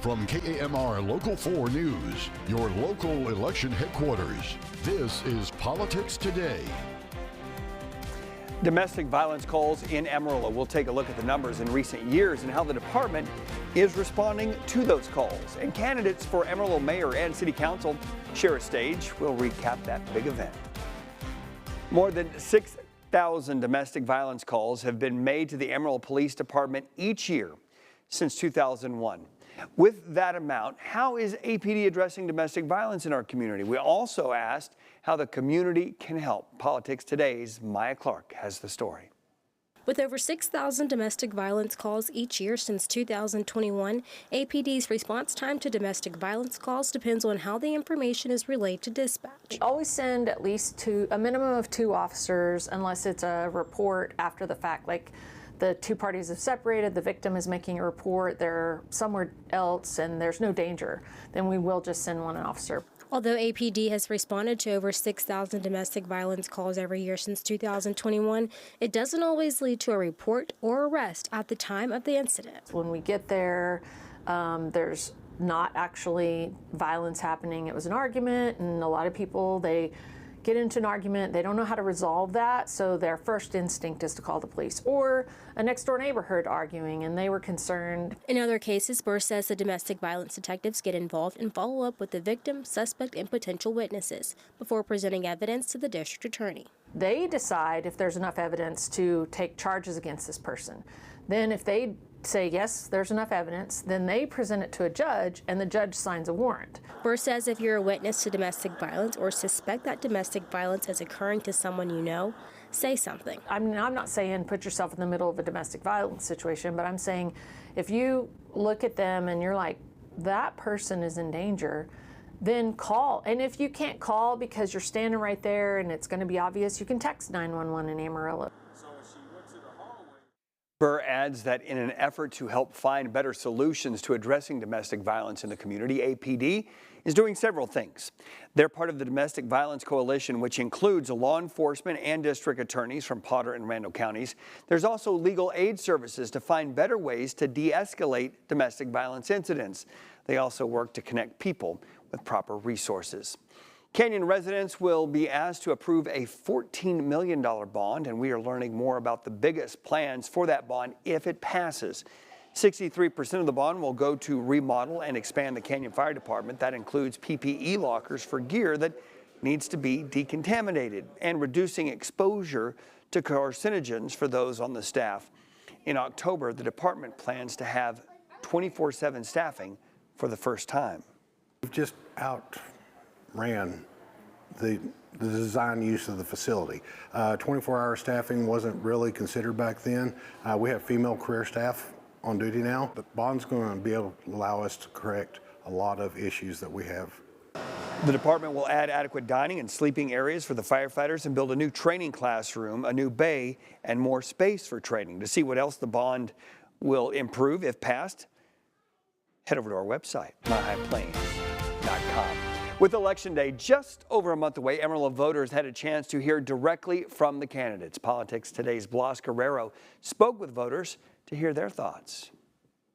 From KAMR Local 4 News, your local election headquarters, this is Politics Today. Domestic violence calls in Amarillo. We'll take a look at the numbers in recent years and how the department is responding to those calls. And candidates for Amarillo Mayor and City Council share a stage. We'll recap that big event. More than 6,000 domestic violence calls have been made to the Amarillo Police Department each year since 2001. With that amount, how is APD addressing domestic violence in our community? We also asked how the community can help. Politics Today's Maya Clark has the story. With over 6,000 domestic violence calls each year since 2021, APD's response time to domestic violence calls depends on how the information is relayed to dispatch. We always send at least a minimum of 2 officers unless it's a report after the fact, like the 2 parties have separated, the victim is making a report, they're somewhere else and there's no danger, then we will just send one officer. Although APD has responded to over 6,000 domestic violence calls every year since 2021, it doesn't always lead to a report or arrest at the time of the incident. When we get there, there's not actually violence happening. It was an argument, and a lot of people, they get into an argument, they don't know how to resolve that, so their first instinct is to call the police. Or a next door neighbor heard arguing and they were concerned. In other cases, Burr says the domestic violence detectives get involved and follow up with the victim, suspect, and potential witnesses before presenting evidence to the district attorney. They decide if there's enough evidence to take charges against this person. Then if they say, yes, there's enough evidence, then they present it to a judge and the judge signs a warrant. Burr says if you're a witness to domestic violence or suspect that domestic violence is occurring to someone you know, say something. I'm not saying put yourself in the middle of a domestic violence situation, but I'm saying if you look at them and you're like, that person is in danger, then call. And if you can't call because you're standing right there and it's going to be obvious, you can text 911 in Amarillo. Burr adds that in an effort to help find better solutions to addressing domestic violence in the community, APD is doing several things. They're part of the Domestic Violence Coalition, which includes law enforcement and district attorneys from Potter and Randall counties. There's also legal aid services to find better ways to de-escalate domestic violence incidents. They also work to connect people with proper resources. Canyon residents will be asked to approve a $14 million bond, and we are learning more about the biggest plans for that bond if it passes. 63% of the bond will go to remodel and expand the Canyon Fire Department. That includes PPE lockers for gear that needs to be decontaminated and reducing exposure to carcinogens for those on the staff. In October, the department plans to have 24/7 staffing for the first time. We've just outran the design use of the facility. 24-hour staffing wasn't really considered back then. We have female career staff on duty now, but bond's going to be able to allow us to correct a lot of issues that we have. The department will add adequate dining and sleeping areas for the firefighters and build a new training classroom, a new bay, and more space for training. To see what else the bond will improve if passed, head over to our website, MileHighPlains.com. With Election Day just over a month away, Amarillo voters had a chance to hear directly from the candidates. Politics Today's Blas Guerrero spoke with voters to hear their thoughts.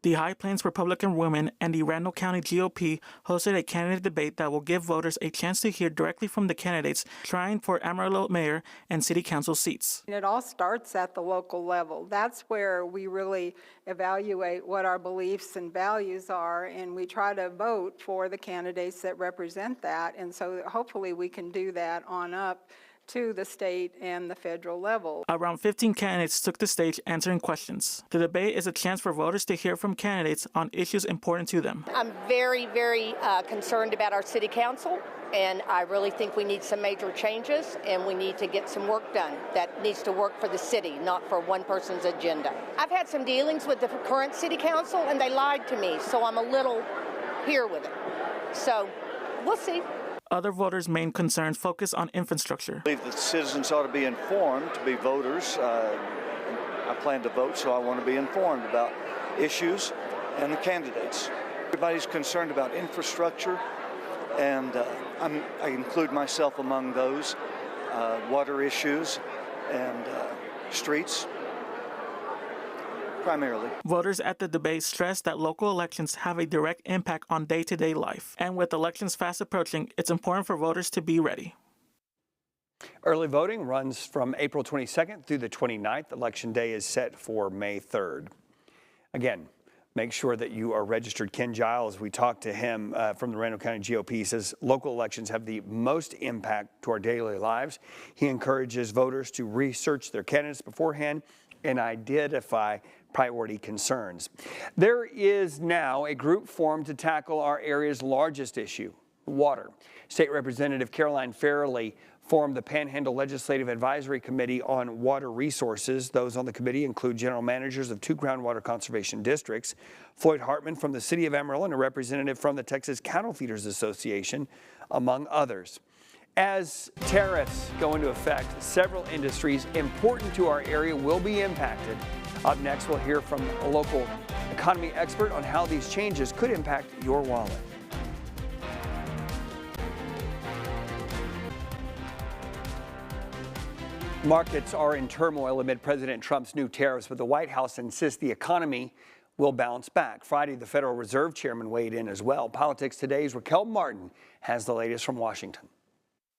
The High Plains Republican women and the Randall County GOP hosted a candidate debate that will give voters a chance to hear directly from the candidates trying for Amarillo mayor and city council seats. It all starts at the local level. That's where we really evaluate what our beliefs and values are, and we try to vote for the candidates that represent that. And so hopefully we can do that on up to the state and the federal level. Around 15 candidates took the stage answering questions. The debate is a chance for voters to hear from candidates on issues important to them. I'm very concerned about our city council, and I really think we need some major changes, and we need to get some work done that needs to work for the city, not for one person's agenda. I've had some dealings with the current city council, and they lied to me, so I'm a little here with it. So we'll see. Other voters' main concerns focus on infrastructure. I believe that citizens ought to be informed to be voters. I plan to vote, so I want to be informed about issues and the candidates. Everybody's concerned about infrastructure, and I include myself among those. Water issues and streets. primarily. Voters at the debate stressed that local elections have a direct impact on day-to-day life. And with elections fast approaching, it's important for voters to be ready. Early voting runs from April 22nd through the 29th. Election day is set for May 3rd. Again, make sure that you are registered. Ken Giles, we talked to him from the Randall County GOP, says local elections have the most impact to our daily lives. He encourages voters to research their candidates beforehand and identify priority concerns. There is now a group formed to tackle our area's largest issue, water. State Representative Caroline Farley formed the Panhandle Legislative Advisory Committee on Water Resources. Those on the committee include general managers of 2 groundwater conservation districts, Floyd Hartman from the city of Amarillo, and a representative from the Texas Cattle Feeders Association, among others. As tariffs go into effect, several industries important to our area will be impacted. Up next, we'll hear from a local economy expert on how these changes could impact your wallet. Markets are in turmoil amid President Trump's new tariffs, but the White House insists the economy will bounce back. Friday, the Federal Reserve Chairman weighed in as well. Politics Today's Raquel Martin has the latest from Washington.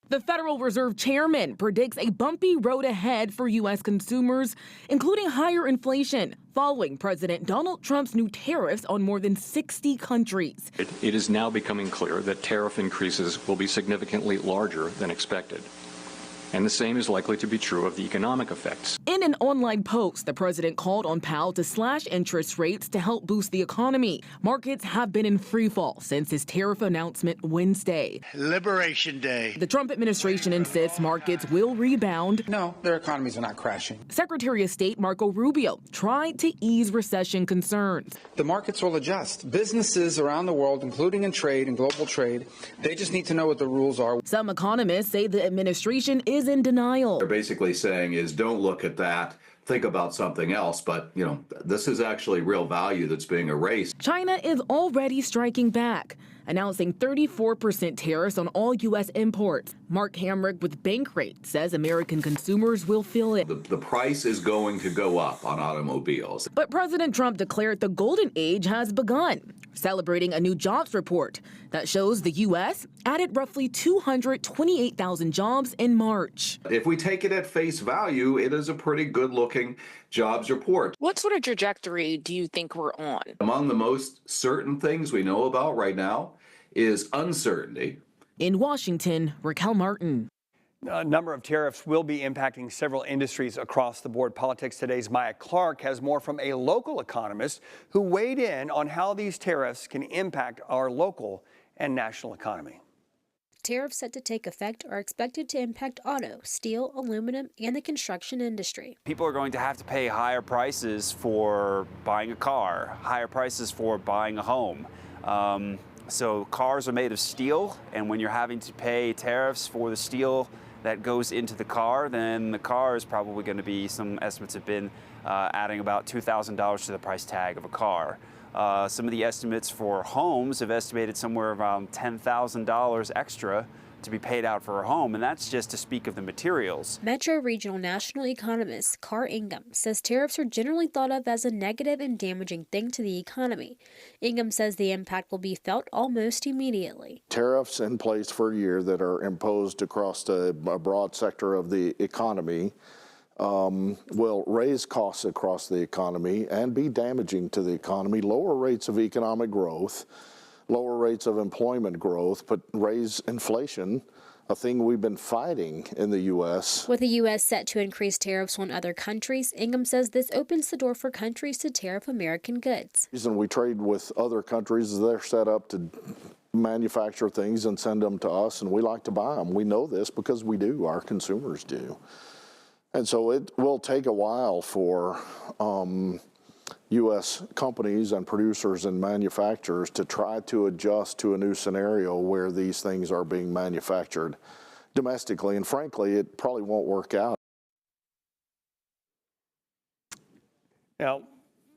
The Federal Reserve Chairman predicts a bumpy road ahead for U.S. consumers, including higher inflation, following President Donald Trump's new tariffs on more than 60 countries. It is now becoming clear that tariff increases will be significantly larger than expected. And the same is likely to be true of the economic effects. In an online post, the president called on Powell to slash interest rates to help boost the economy. Markets have been in freefall since his tariff announcement Wednesday. Liberation Day. The Trump administration insists markets will rebound. No, their economies are not crashing. Secretary of State Marco Rubio tried to ease recession concerns. The markets will adjust. Businesses around the world, including in trade and global trade, they just need to know what the rules are. Some economists say the administration is in denial. They're basically saying is don't look at that, think about something else, but this is actually real value that's being erased. China is already striking back, announcing 34% tariffs on all U.S. imports. Mark Hamrick with Bankrate says American consumers will feel it. The price is going to go up on automobiles. But President Trump declared the golden age has begun, celebrating a new jobs report that shows the U.S. added roughly 228,000 jobs in March. If we take it at face value, it is a pretty good-looking jobs report. What sort of trajectory do you think we're on? Among the most certain things we know about right now is uncertainty. In Washington, Raquel Martin. A number of tariffs will be impacting several industries across the board. Politics Today's Maya Clark has more from a local economist who weighed in on how these tariffs can impact our local and national economy. Tariffs set to take effect are expected to impact auto, steel, aluminum, and the construction industry. People are going to have to pay higher prices for buying a car, higher prices for buying a home. So cars are made of steel, and when you're having to pay tariffs for the steel that goes into the car, then the car is probably going to be, some estimates have been adding about $2,000 to the price tag of a car. Some of the estimates for homes have estimated somewhere around $10,000 extra to be paid out for a home, and that's just to speak of the materials. Metro Regional National Economist Carr Ingham says tariffs are generally thought of as a negative and damaging thing to the economy. Ingham says the impact will be felt almost immediately. Tariffs in place for a year that are imposed across a broad sector of the economy will raise costs across the economy and be damaging to the economy, lower rates of economic growth, lower rates of employment growth, but raise inflation, a thing we've been fighting in the U.S. With the U.S. set to increase tariffs on other countries, Ingham says this opens the door for countries to tariff American goods. The reason we trade with other countries is they're set up to manufacture things and send them to us, and we like to buy them. We know this because we do, our consumers do. And so it will take a while for U.S. companies and producers and manufacturers to try to adjust to a new scenario where these things are being manufactured domestically. And frankly, it probably won't work out. Now,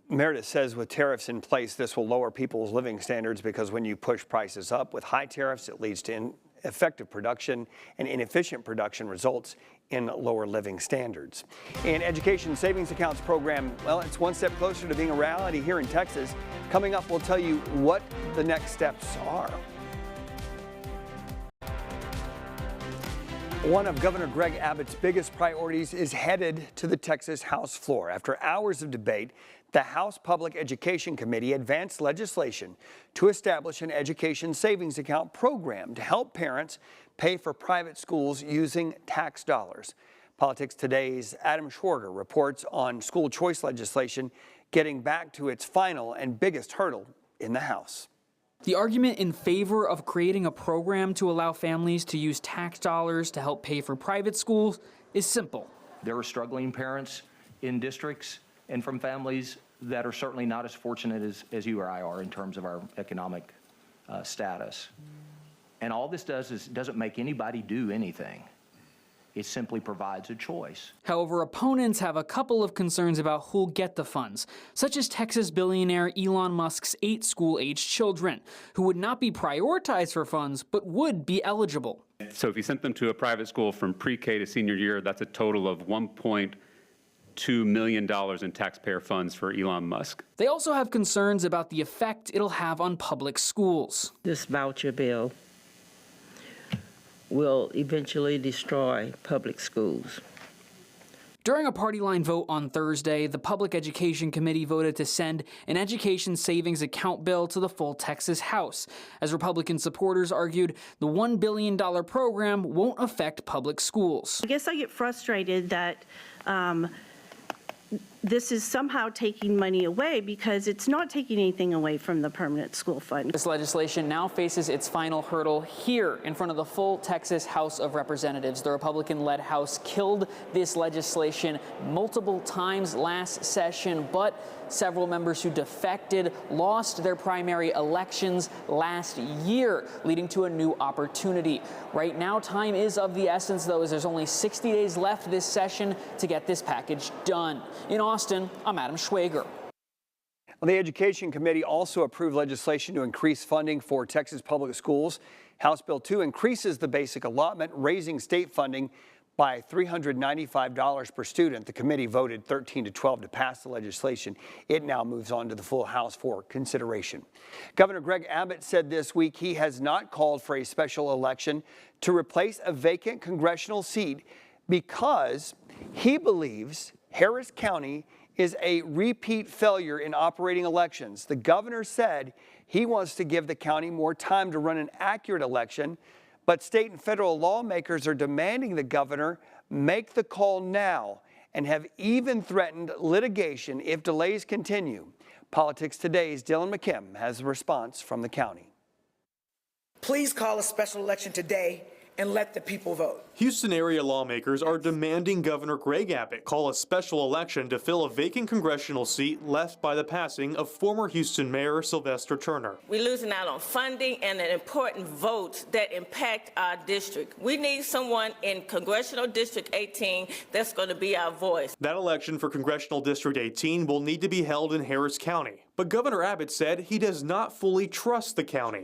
Meredith says with tariffs in place, this will lower people's living standards because when you push prices up with high tariffs, it leads to ineffective production and inefficient production results in lower living standards. An education savings accounts program, well, it's one step closer to being a reality here in Texas. Coming up, we'll tell you what the next steps are. One of Governor Greg Abbott's biggest priorities is headed to the Texas House floor. After hours of debate, the House Public Education Committee advanced legislation to establish an education savings account program to help parents pay for private schools using tax dollars. Politics Today's Adam Schwarger reports on school choice legislation getting back to its final and biggest hurdle in the House. The argument in favor of creating a program to allow families to use tax dollars to help pay for private schools is simple. There are struggling parents in districts and from families that are certainly not as fortunate as you or I are in terms of our economic status. And all this does is doesn't make anybody do anything. It simply provides a choice. However, opponents have a couple of concerns about who'll get the funds, such as Texas billionaire Elon Musk's 8 school-aged children, who would not be prioritized for funds, but would be eligible. So if you sent them to a private school from pre-K to senior year, that's a total of $1.2 million in taxpayer funds for Elon Musk. They also have concerns about the effect it'll have on public schools. This voucher bill will eventually destroy public schools. During a party line vote on Thursday, the Public Education Committee voted to send an education savings account bill to the full Texas House. As Republican supporters argued, the $1 billion program won't affect public schools. I guess I get frustrated that this is somehow taking money away, because it's not taking anything away from the permanent school fund. This legislation now faces its final hurdle here in front of the full Texas House of Representatives. The Republican-led House killed this legislation multiple times last session, but several members who defected lost their primary elections last year, leading to a new opportunity. Right now, time is of the essence, though, as there's only 60 days left this session to get this package done. In Austin, I'm Adam Schwager. Well, the Education Committee also approved legislation to increase funding for Texas public schools. House Bill 2 increases the basic allotment, raising state funding by $395 per student. The committee voted 13-12 to pass the legislation. It now moves on to the full House for consideration. Governor Greg Abbott said this week he has not called for a special election to replace a vacant congressional seat because he believes Harris County is a repeat failure in operating elections. The governor said he wants to give the county more time to run an accurate election, but state and federal lawmakers are demanding the governor make the call now and have even threatened litigation if delays continue. Politics Today's Dylan McKim has a response from the county. Please call a special election today and let the people vote. Houston area lawmakers are demanding Governor Greg Abbott call a special election to fill a vacant congressional seat left by the passing of former Houston Mayor Sylvester Turner. We're losing out on funding and an important vote that impact our district. We need someone in Congressional District 18 that's going to be our voice. That election for Congressional District 18 will need to be held in Harris County. But Governor Abbott said he does not fully trust the county.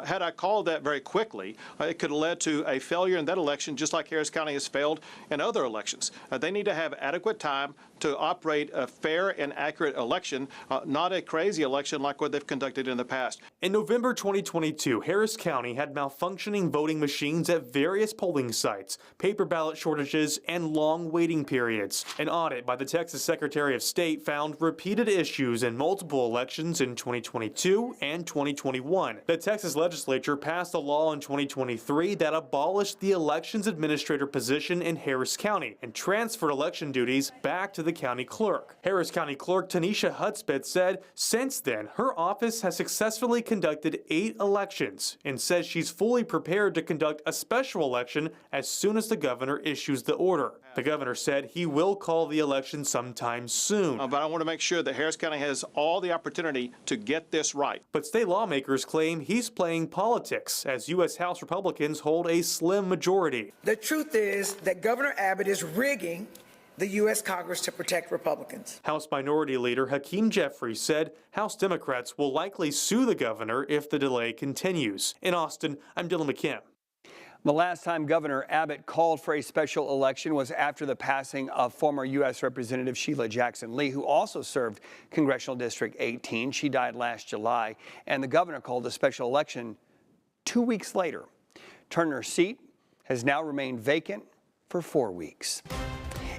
Had I called that very quickly, it could have led to a failure in that election, just like Harris County has failed in other elections. They need to have adequate time to operate a fair and accurate election, not a crazy election like what they've conducted in the past. In November 2022, Harris County had malfunctioning voting machines at various polling sites, paper ballot shortages, and long waiting periods. An audit by the Texas Secretary of State found repeated issues in multiple elections in 2022 and 2021. The Texas legislature passed a law in 2023 that abolished the elections administrator position in Harris County and transferred election duties back to the county clerk. Harris County Clerk Tanisha Hudspeth said since then, her office has successfully conducted 8 elections and says she's fully prepared to conduct a special election as soon as the governor issues the order. The governor said he will call the election sometime soon. But I want to make sure that Harris County has all the opportunity to get this right. But state lawmakers claim he's playing politics as U.S. House Republicans hold a slim majority. The truth is that Governor Abbott is rigging the U.S. Congress to protect Republicans. House Minority Leader Hakeem Jeffries said House Democrats will likely sue the governor if the delay continues. In Austin, I'm Dylan McKim. The last time Governor Abbott called for a special election was after the passing of former U.S. Representative Sheila Jackson Lee, who also served Congressional District 18. She died last July, and the governor called a special election 2 weeks later. Turner's seat has now remained vacant for 4 weeks.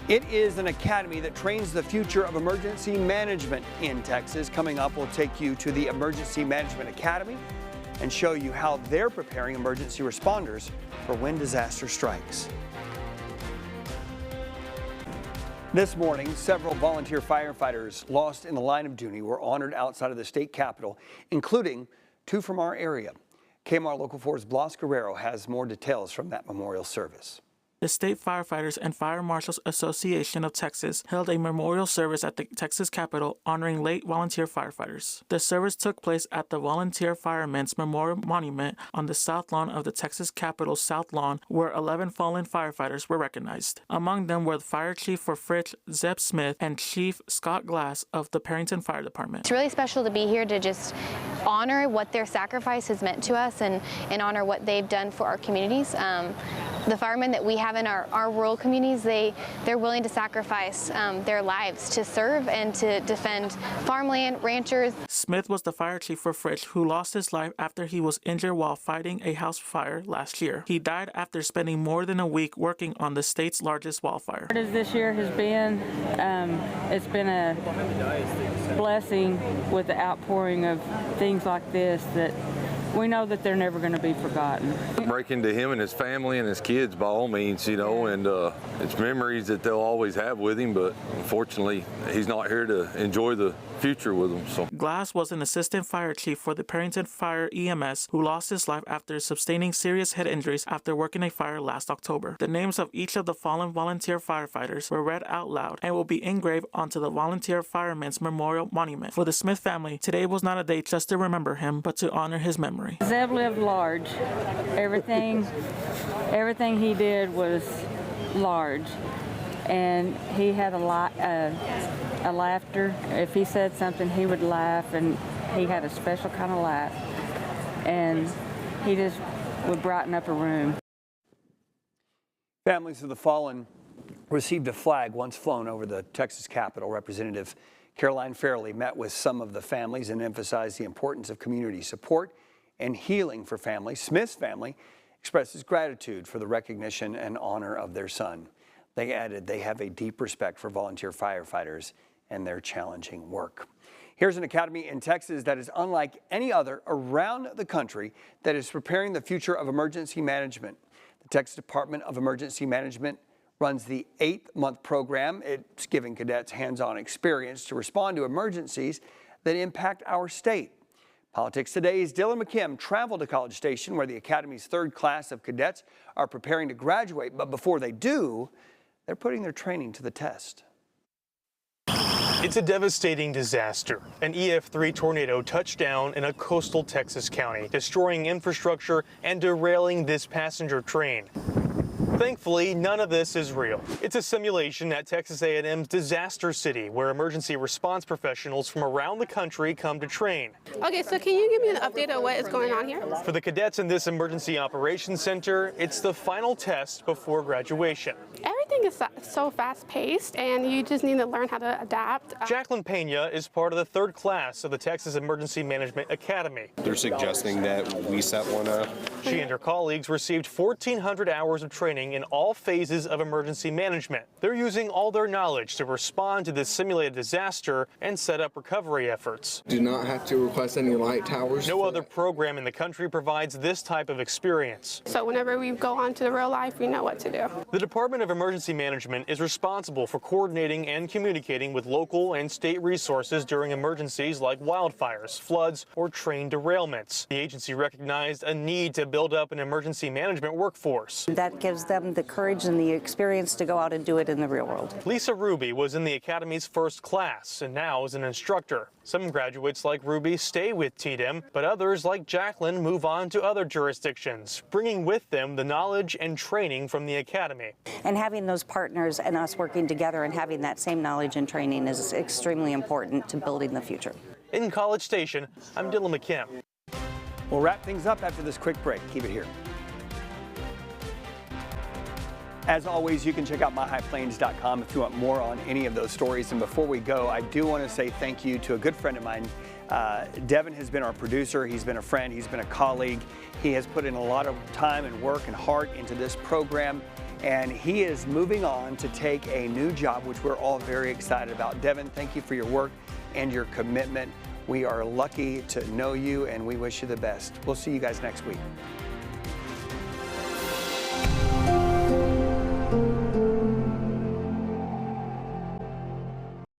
It is an academy that trains the future of emergency management in Texas. Coming up, we'll take you to the Emergency Management Academy and show you how they're preparing emergency responders for when disaster strikes. This morning, several volunteer firefighters lost in the line of duty were honored outside of the state capitol, including 2 from our area. KMAR Local 4's Blas Guerrero has more details from that memorial service. The State Firefighters and Fire Marshals Association of Texas held a memorial service at the Texas Capitol honoring late volunteer firefighters. The service took place at the Volunteer Firemen's Memorial Monument on the south lawn of the Texas Capitol's south lawn, where 11 fallen firefighters were recognized. Among them were the Fire Chief for Fritz, Zeb Smith, and Chief Scott Glass of the Perryton Fire Department. It's really special to be here to just honor what their sacrifice has meant to us and honor what they've done for our communities. The firemen that we have in our rural communities, they're willing to sacrifice their lives to serve and to defend farmland, ranchers. Smith was the fire chief for Fritz, who lost his life after he was injured while fighting a house fire last year. He died after spending more than a week working on the state's largest wildfire. As this year has been, it's been a blessing with the outpouring of things like this that we know that they're never going to be forgotten. Breaking to him and his family and his kids by all means, you know, and it's memories that they'll always have with him, but unfortunately he's not here to enjoy the future with them. So Glass was an assistant fire chief for the Perryton Fire EMS who lost his life after sustaining serious head injuries after working a fire last October. The names of each of the fallen volunteer firefighters were read out loud and will be engraved onto the Volunteer Firemen's Memorial Monument. For the Smith family, today was not a day just to remember him, but to honor his memory. Zeb lived large. Everything he did was large, and he had a laughter. If he said something, he would laugh, and he had a special kind of laugh, and he just would brighten up a room. Families of the fallen received a flag once flown over the Texas Capitol. Representative Caroline Fairley met with some of the families and emphasized the importance of community support and healing for families. Smith's family expresses gratitude for the recognition and honor of their son. They added they have a deep respect for volunteer firefighters and their challenging work. Here's an academy in Texas that is unlike any other around the country that is preparing the future of emergency management. The Texas Department of Emergency Management runs the 8-month program. It's giving cadets hands-on experience to respond to emergencies that impact our state. Politics Today's Dylan McKim traveled to College Station, where the Academy's 3rd class of cadets are preparing to graduate. But before they do, they're putting their training to the test. It's a devastating disaster. An EF3 tornado touched down in a coastal Texas county, destroying infrastructure and derailing this passenger train. Thankfully, none of this is real. It's a simulation at Texas A&M's Disaster City, where emergency response professionals from around the country come to train. Okay, so can you give me an update on what is going on here? For the cadets in this Emergency Operations Center, it's the final test before graduation. Everything is so fast-paced, and you just need to learn how to adapt. Jacqueline Pena is part of the 3rd class of the Texas Emergency Management Academy. They're suggesting that we set one up. She and her colleagues received 1,400 hours of training in all phases of emergency management. They're using all their knowledge to respond to this simulated disaster and set up recovery efforts. Do not have to request any light towers. No other program in the country provides this type of experience. So whenever we go on to the real life, we know what to do. The Department of Emergency Management is responsible for coordinating and communicating with local and state resources during emergencies like wildfires, floods, or train derailments. The agency recognized a need to build up an emergency management workforce. That gives them the courage and the experience to go out and do it in the real world. Lisa Ruby was in the Academy's 1st class and now is an instructor. Some graduates like Ruby stay with TDEM, but others like Jacqueline move on to other jurisdictions, bringing with them the knowledge and training from the Academy. And having those partners and us working together and having that same knowledge and training is extremely important to building the future. In College Station, I'm Dylan McKim. We'll wrap things up after this quick break. Keep it here. As always, you can check out myhighplains.com if you want more on any of those stories. And before we go, I do want to say thank you to a good friend of mine. Devin has been our producer. He's been a friend. He's been a colleague. He has put in a lot of time and work and heart into this program. And he is moving on to take a new job, which we're all very excited about. Devin, thank you for your work and your commitment. We are lucky to know you, and we wish you the best. We'll see you guys next week.